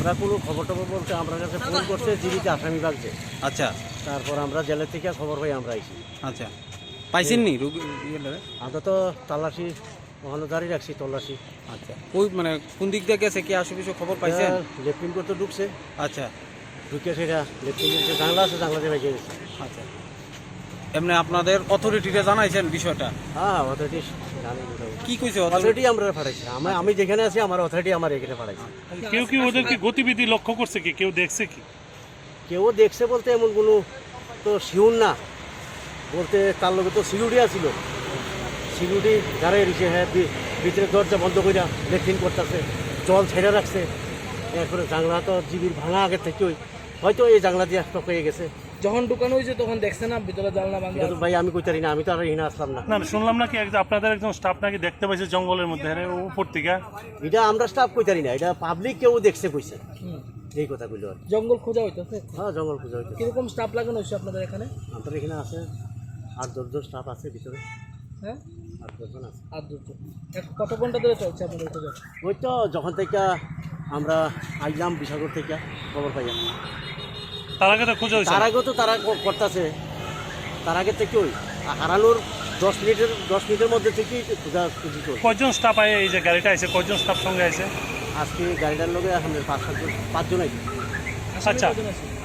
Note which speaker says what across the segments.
Speaker 1: আমরা কোনো খবর টবর বলতে আমরা কাছে ফোন করছে জীবিত আসামি বাগছে।
Speaker 2: আচ্ছা
Speaker 1: তারপর আমরা জেলের থেকে খবর পাই আমরা আইছি।
Speaker 2: আচ্ছা পাইছেননি রোগী?
Speaker 1: আমরা তো তালাশি ওখানে দাঁড়িয়ে রাখছি তল্লাশি।
Speaker 2: আচ্ছা ওই মানে কোন দিক দিয়ে গেছে কি আশেপাশে খবর পাইছেন?
Speaker 1: লেফটিন করতে ঢুকছে,
Speaker 2: আচ্ছা
Speaker 1: ঢুকে সেটা লেফটিনের যে জানলা আছে জানলা দিয়ে বেঁচে গেছে।
Speaker 2: আচ্ছা এমনি আপনাদের অথরিটিকে জানাইছেন বিষয়টা?
Speaker 1: হ্যাঁ অথরিটি জানি,
Speaker 2: কি কইছে
Speaker 1: অথরিটি আমরা পাঠাইছি। আমি যেখানে আছি আমার অথরিটি আমার এখানে পাঠাইছি।
Speaker 3: কেউ কি ওদের কি গতিবিধি লক্ষ্য করছে কি, কেউ দেখছে কি?
Speaker 1: কেউ দেখছে বলতে এমন কোনো তো শিউর না বলতে, তার লোকে তো সিকিউরিটি আসছিল, সিকিউরিটি দাঁড়িয়ে রয়েছে। হ্যাঁ ভিতরে দরজা বন্ধ করে লেট্রিন করতেছে, জল ছেড়ে রাখছে। এরপরে জানলা তো জিবির ভাঙা আগের থেকে হয়তো এই জানলা দিয়ে একটা হয়ে গেছে।
Speaker 4: যখন ঢুকানো হয়েছে তখন দেখছে না ভিতরে জানলা ভাঙা?
Speaker 1: এটা তো ভাই আমি কইতারি না, আমি তো আর এখানে আসলাম না।
Speaker 3: না শুনলাম নাকি আপনাদের একজন স্টাফ নাকি দেখতে পাইছে জঙ্গলের মধ্যে উপর থেকে।
Speaker 1: এটা আমরা স্টাফ কইতারি না, এটা পাবলিক কেউ দেখছে কইছে এই কথা কইল।
Speaker 4: জঙ্গল খোঁজা হইতেছে?
Speaker 1: হ্যাঁ জঙ্গল খুঁজে হইতে।
Speaker 4: কিরকম স্টাফ লাগানো হয়েছে আপনাদের এখানে?
Speaker 1: আমাদের এখানে আছে 8-10 জন স্টাফ আছে ভিতরে।
Speaker 4: হ্যাঁ
Speaker 1: 8-10 জন আছে।
Speaker 4: আর দুটো কত ঘন্টা ধরে চলছে আপনাদের খোঁজা?
Speaker 1: ওই তো যখন থেকে আমরা আইলাম বিশাগর থেকে খবর পাইয়া,
Speaker 3: তার আগে তো খোঁজা হয়েছে?
Speaker 1: তার আগেও তো তারা করতেছে। তার আগে থেকে ওই হারানোর 10 মিনিটের মধ্যে থেকেই খোঁজাখুঁজি চলছে।
Speaker 3: কয়জন স্টাফ আয় এই যে গাড়িটা আছে, কয়জন স্টাফ সঙ্গে আছে?
Speaker 1: আজকে গাড়িটার লোকে আমাদের 5-7 জন আছে।
Speaker 3: আচ্ছা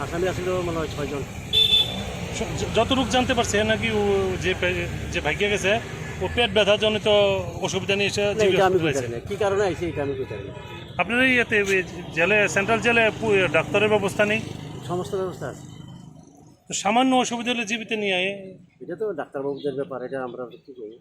Speaker 1: আসামি আসলে মনে হয় 6 জন।
Speaker 3: যতটুকু জানতে পারছে নাকি ও যে ভাগ্যে গেছে ও পেট ব্যথার জন্য তো অসুবিধা নিয়ে এসে
Speaker 1: না, এটা আমি কইতারি না, কি কারণে আইছে এটা আমি কইতারি না।
Speaker 3: আপনার ইয়েতে জেলে সেন্ট্রাল জেলে ডাক্তারের ব্যবস্থা নেই?
Speaker 1: সমস্ত ব্যবস্থা আছে।
Speaker 3: তো সামান্য অসুবিধা হলে জীবিত নিয়ে আয়।
Speaker 1: এটা তো ডাক্তারবাবুদের ব্যাপার, এটা আমরা কি করি।